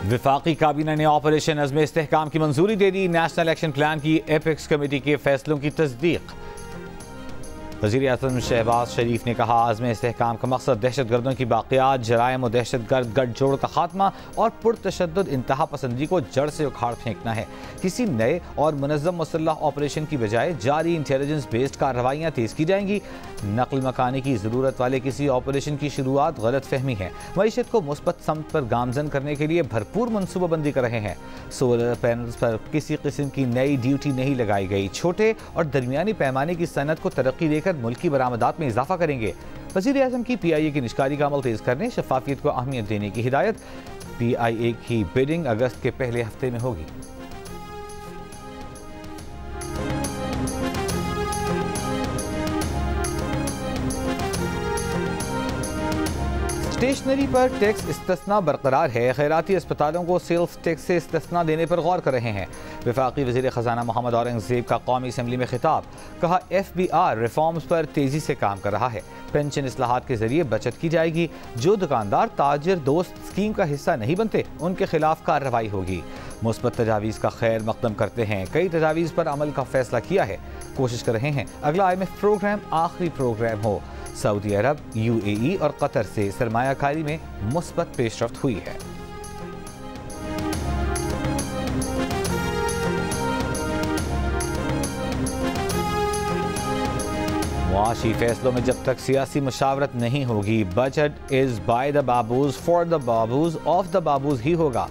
वफाकी काबीना ने ऑपरेशन अज़्म इस्तेहकाम की मंजूरी दे दी। नेशनल एक्शन प्लान की एपेक्स कमेटी के फैसलों की तस्दीक। वज़ीर आज़म शहबाज शरीफ ने कहा, अज़्म इस्तेहकाम का मकसद दहशत गर्दों की बाक़ियात, जराइम और दहशत गर्द गठजोड़ का खात्मा और पुरतशद्दुद इंतहा पसंदी को जड़ से उखाड़ फेंकना है। किसी नए और मुनज़्ज़म मुसल्लह ऑपरेशन की बजाय जारी इंटेलिजेंस बेस्ड कार्रवाइयाँ तेज़ की जाएंगी। नकल मकानी की ज़रूरत वाले किसी ऑपरेशन की शुरुआत गलत फहमी है। मईशत को मुस्बत समत पर गामजन करने के लिए भरपूर मनसूबाबंदी कर रहे हैं। सोलर पैनल्स पर किसी किस्म की नई ड्यूटी नहीं लगाई गई। छोटे और दरमियानी पैमाने की सनत को तरक्की देकर मुल्की बरामदात में इजाफा करेंगे। वज़ीर आज़म की PIA की निष्कारी का अमल तेज़ करने, शफाफियत को अहमियत देने की हिदायत। PIA की बिडिंग अगस्त के पहले हफ्ते में होगी। स्टेशनरी पर टैक्स इस्तिस्ना बरकरार है। खैराती अस्पतालों को सेल्स टैक्स से इस्तिस्ना देने पर गौर कर रहे हैं। वफाकी वज़ीर ख़जाना मोहम्मद औरंगज़ेब का कौमी असम्बली में खिताब। कहा, FBR रिफॉर्म्स पर तेज़ी से काम कर रहा है। पेंशन इस्लाहात के जरिए बचत की जाएगी। जो दुकानदार ताजिर दोस्त स्कीम का हिस्सा नहीं बनते, उनके खिलाफ कार्रवाई होगी। मुस्बत तजावीज़ का खैर मकदम करते हैं। कई तजावीज़ पर अमल का फैसला किया है। कोशिश कर रहे हैं अगला IMF प्रोग्राम आखिरी प्रोग्राम हो। सऊदी अरब, UAE और कतर से सरमायाकारी में मुस्बत पेशरफ्त हुई है। मुआशी फैसलों में जब तक सियासी मुशावरत नहीं होगी, budget is by the babus for the babus of the babus ही होगा।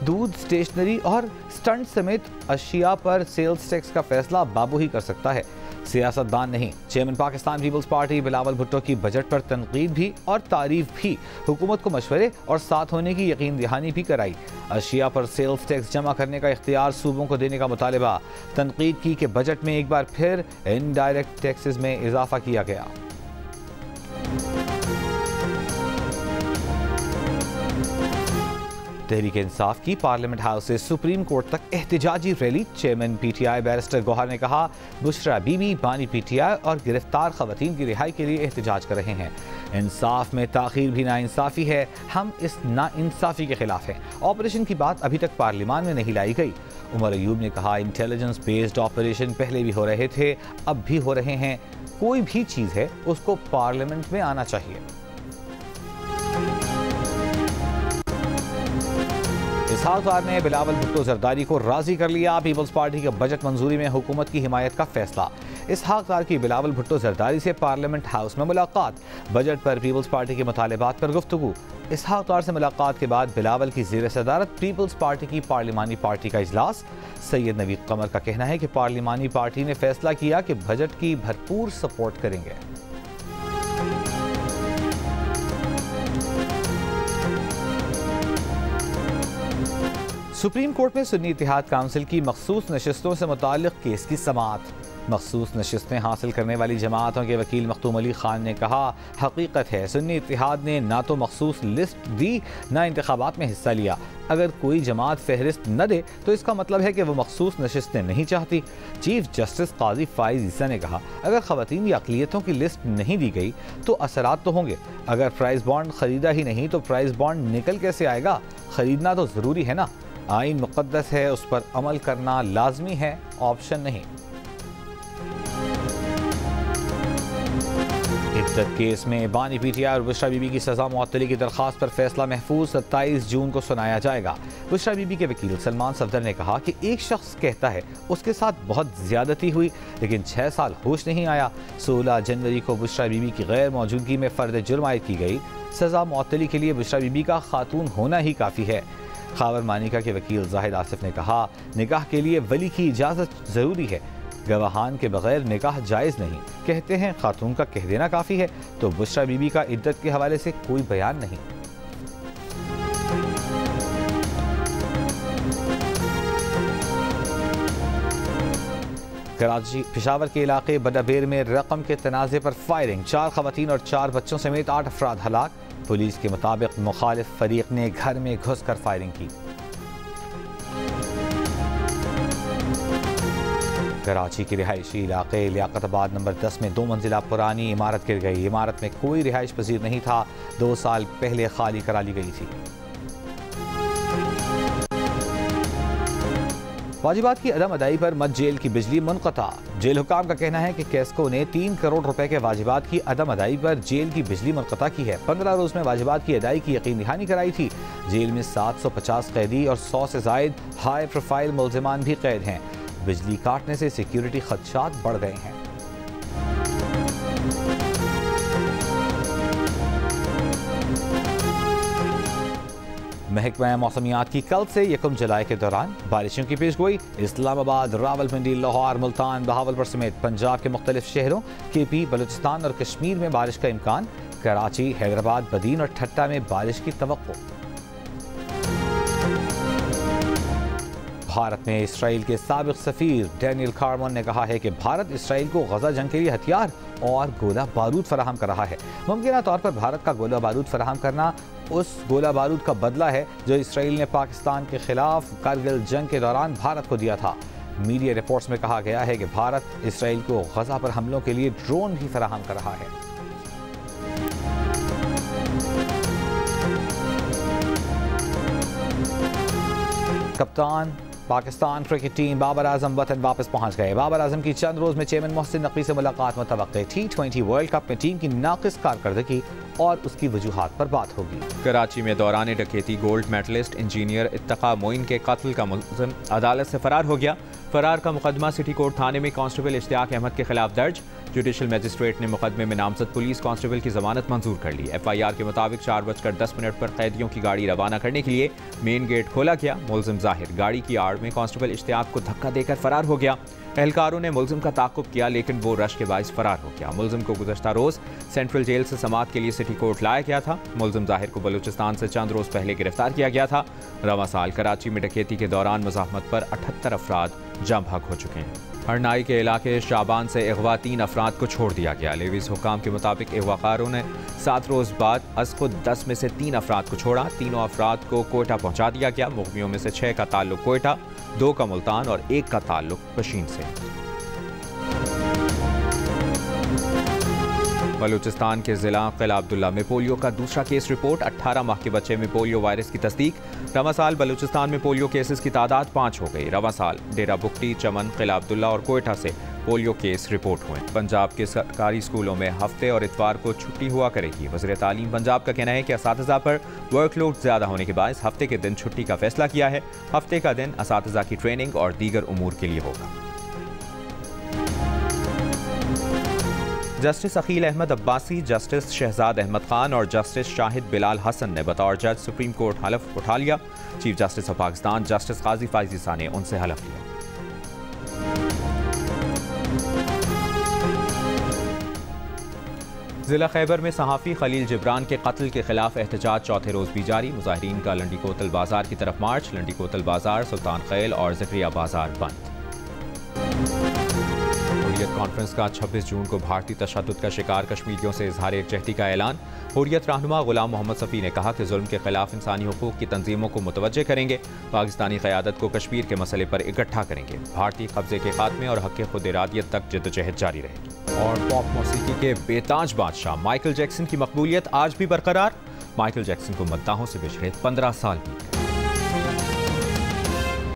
दूध, स्टेशनरी और स्टंट समेत अशिया पर सेल्स टैक्स का फैसला बाबू ही कर सकता है, सियासतदान नहीं। चेयरमैन पाकिस्तान पीपल्स पार्टी बिलावल भुट्टो की बजट पर तनकीद भी और तारीफ भी। हुकूमत को मशवरे और साथ होने की यकीन दहानी भी कराई। अशिया पर सेल्स टैक्स जमा करने का इख्तियार सूबों को देने का मुतालबा। तनकीद की कि बजट में एक बार फिर इनडायरेक्ट टैक्सेस में इजाफा किया गया। तहरीक इंसाफ की पार्लियामेंट हाउस से सुप्रीम कोर्ट तक एहतजाजी rally. Chairman PTI barrister Gohar ने कहा, बुशरा बीबी, बानी PTI और गिरफ्तार खवातीन की रिहाई के लिए एहतजाज कर रहे हैं। इंसाफ में ताखीर भी नाइंसाफ़ी है। हम इस नाइंसाफ़ी के खिलाफ हैं। ऑपरेशन की बात अभी तक पार्लियामान में नहीं लाई गई। उमर अयूब ने कहा, इंटेलिजेंस बेस्ड ऑपरेशन पहले भी हो रहे थे, अब भी हो रहे हैं। कोई भी चीज़ है उसको पार्लियामेंट में आना चाहिए। इसहाक डार ने बिलावल भुट्टो जरदारी को राजी कर लिया। पीपल्स पार्टी के बजट मंजूरी में हुकूमत की हिमायत का फैसला। इसहाक डार की बिलावल भुट्टो जरदारी से पार्लियामेंट हाउस में मुलाकात। बजट पर पीपल्स पार्टी के मुतालिबात पर गुफ्तगू। इसहाक डार से मुलाकात के बाद बिलावल की ज़ेर सदारत पीपल्स पार्टी की पार्लिमानी पार्टी का इजलास। सैयद नवीद कमर का कहना है कि पार्लिमानी पार्टी ने फैसला किया कि बजट की भरपूर सपोर्ट करेंगे। सुप्रीम कोर्ट में सुन्नी इत्तेहाद काउंसिल की मखसूस नशिस्तों से मुताल्लिक केस की समाअत। मखसूस नशिस्तें हासिल करने वाली जमातों के वकील मखदूम अली खान ने कहा, हकीकत है सुन्नी इत्तेहाद ने ना तो मखसूस लिस्ट दी, ना इंतखाबात में हिस्सा लिया। अगर कोई जमात फहरिस्त न दे तो इसका मतलब है कि वह मखसूस नशिस्तें नहीं चाहती। चीफ जस्टिस काजी फाइज ईसा ने कहा, अगर खवातीन या अक़लियतों की लिस्ट नहीं दी गई तो असरात तो होंगे। अगर प्राइस बॉन्ड खरीदा ही नहीं तो प्राइस बॉन्ड निकल कैसे आएगा? खरीदना तो ज़रूरी है ना। आइन मुक़द्दस है, उस पर अमल करना लाजमी है, ऑप्शन नहीं। इद्दत केस में बानी PTI और बुशरा बीबी की सज़ा मुअत्तली की दरख्वास्त पर फैसला महफूज 27 जून को सुनाया जाएगा। बुशरा बीबी के वकील सलमान सफदर ने कहा कि एक शख्स कहता है उसके साथ बहुत ज़्यादती हुई, लेकिन 6 साल होश नहीं आया। 16 जनवरी को बुशरा बीबी की गैर मौजूदगी में फ़र्द जुर्म आयद की गई। सज़ा मुअत्तली के लिए बुशरा बीबी का खातून होना ही काफ़ी है। खावर मानिका के वकील जाहिद आसिफ ने कहा, निकाह के लिए वली की इजाज़त ज़रूरी है, गवाहान के बगैर निकाह जायज़ नहीं। कहते हैं खातून का कह देना काफ़ी है, तो बुशरा बीबी का इद्दत के हवाले से कोई बयान नहीं। कराची पेशावर के इलाके बडाबेर में रकम के तनाज़े पर फायरिंग। 4 खवातीन और 4 बच्चों समेत 8 अफराद हलाक। पुलिस के मुताबिक मुखालिफ फरीक ने घर में घुसकर फायरिंग की। कराची के रिहायशी इलाके लियाकताबाद नंबर 10 में 2 मंजिला पुरानी इमारत गिर गई। इमारत में कोई रिहाइश पजीर नहीं था, 2 साल पहले खाली करा ली गई थी। वाजिबात की अदम अदाई पर मत जेल की बिजली मुनक़ता। जेल हुकाम का कहना है कि केस्को ने 3 करोड़ रुपए के वाजिबात की अदम अदाई पर जेल की बिजली मुनक़ता की है। 15 रोज में वाजिबात की अदाई की यकीन दहानी कराई थी। जेल में 750 कैदी और 100 से जायद हाई प्रोफाइल मुल्ज़िमान भी कैद हैं। बिजली काटने से सिक्योरिटी खदशात बढ़ गए हैं। महकमा मौसमियात की कल से 1 जुलाई के दौरान बारिशों की पेशगोई। इस्लामाबाद, रावलपिंडी, लाहौर, मुल्तान, बहावलपुर समेत पंजाब के मुख्तलिफ शहरों, KP, बलूचिस्तान और कश्मीर में बारिश का इम्कान। कराची, हैदराबाद, बदीन और ठट्टा में बारिश की तवक्को। भारत में इसराइल के साबिक सफीर डैनियल कार्मन ने कहा है कि भारत इसराइल को गजा जंग के लिए हथियार और गोला बारूद फराहम कर रहा है। मुमकिन तौर पर भारत का गोला बारूद फराहम करना उस गोला बारूद का बदला है जो इसराइल ने पाकिस्तान के खिलाफ कारगिल जंग के दौरान भारत को दिया था। मीडिया रिपोर्ट्स में कहा गया है कि भारत इसराइल को गजा पर हमलों के लिए ड्रोन भी फराहम कर रहा है। कप्तान पाकिस्तान क्रिकेट टीम बाबर आजम वतन वापस पहुंच गए। बाबर आजम की चंद रोज में चेयरमैन मोहसिन नकवी से मुलाकात मुतवक्के। T20 वर्ल्ड कप में टीम की नाकिस कारकर्दगी और उसकी वजूहात पर बात होगी। कराची में दौरान डकैती गोल्ड मेडलिस्ट इंजीनियर इत्तका मोइन के कत्ल का मुलज़िम अदालत से फरार हो गया। फरार का मुकदमा सिटी कोर्ट थाने में कांस्टेबल इश्तियाक अहमद के खिलाफ दर्ज। जुडिशल मजिस्ट्रेट ने मुकदमे में नामजद पुलिस कांस्टेबल की जमानत मंजूर कर ली। FIR के मुताबिक 4:10 पर कैदियों की गाड़ी रवाना करने के लिए मेन गेट खोला गया। मुलजिम जाहिर गाड़ी की आड़ में कांस्टेबल इश्तियाक को धक्का देकर फरार हो गया। एहलकारों ने मुलजिम का ताक़ुब किया लेकिन वो रश के बाइस फरार हो गया। मुलजिम को गुज़श्ता रोज़ सेंट्रल जेल से समाअत के लिए सिटी कोर्ट लाया गया था। मुलजिम जाहिर को बलूचिस्तान से चंद रोज़ पहले गिरफ्तार किया गया था। रवां साल कराची में डकैती के दौरान मज़ाहमत पर 78 अफराद जाम भाग हो चुके हैं। हरनाई के इलाके शाबान से अगवा 3 अफराद को छोड़ दिया गया। लेवीज हुकाम के मुताबिक अगवाकारों ने 7 रोज़ बाद अज खुद 10 में से 3 अफराद को छोड़ा। तीनों अफराद को कोयटा पहुँचा दिया गया। मुग़मियों में से 6 का ताल्लुक कोयटा, 2 का मुल्तान और 1 का ताल्लुक पशीन से। बलूचिस्तान के ज़िला किला अब्दुल्ला में पोलियो का दूसरा केस रिपोर्ट। 18 माह के बच्चे में पोलियो वायरस की तस्दीक। रवां साल बलूचिस्तान में पोलियो केसेस की तादाद 5 हो गई। रवां साल डेरा बुगटी, चमन, किला अब्दुल्ला और कोयटा से पोलियो केस रिपोर्ट हुए। पंजाब के सरकारी स्कूलों में हफ्ते और इतवार को छुट्टी हुआ करेगी। वज़ीर तालीम पंजाब का कहना है कि असातिज़ा पर वर्कलोड ज़्यादा होने के बायस हफ्ते के दिन छुट्टी का फैसला किया है। हफ्ते का दिन असातिज़ा की ट्रेनिंग और दीगर उमूर के लिए होगा। जस्टिस अकील अहमद अब्बासी, जस्टिस शहजाद अहमद खान और जस्टिस शाहिद बिलाल हसन ने बतौर जज सुप्रीम कोर्ट हलफ उठा लिया। Chief justice of Pakistan justice Qazi Faez Isa ने उनसे हलफ लिया। जिला खैबर में सहाफ़ी खलील जिब्रान के कत्ल के खिलाफ एहतजाज चौथे रोज़ भी जारी। मुजाहिरीन का लंडी कोतल बाजार की तरफ मार्च। लंडी कोतल बाजार, सुल्तान खैल और ज़करिया बाजार बंद। हुर्रियत कॉन्फ्रेंस का 26 जून को भारतीय तशद्दुद का शिकार कश्मीरियों से इजहार एकजहती का ऐलान। हुर्रियत रहनुमा गुलाम मोहम्मद सफ़ी ने कहा कि जुल्म के खिलाफ इंसानी हुकूक की तंजीमों को मुतवज्जे करेंगे। पाकिस्तानी क़यादत को कश्मीर के मसले पर इकट्ठा करेंगे। भारतीय कब्जे के खात्मे और हक़ खुद इरादियत तक जद्दोजहद जारी रहेगी। और पॉप मौसीकी के बेताज बादशाह माइकल जैक्सन की मकबूलियत आज भी बरकरार। माइकल जैक्सन को मद्दाहों से बिछड़े 15 साल बीत गए।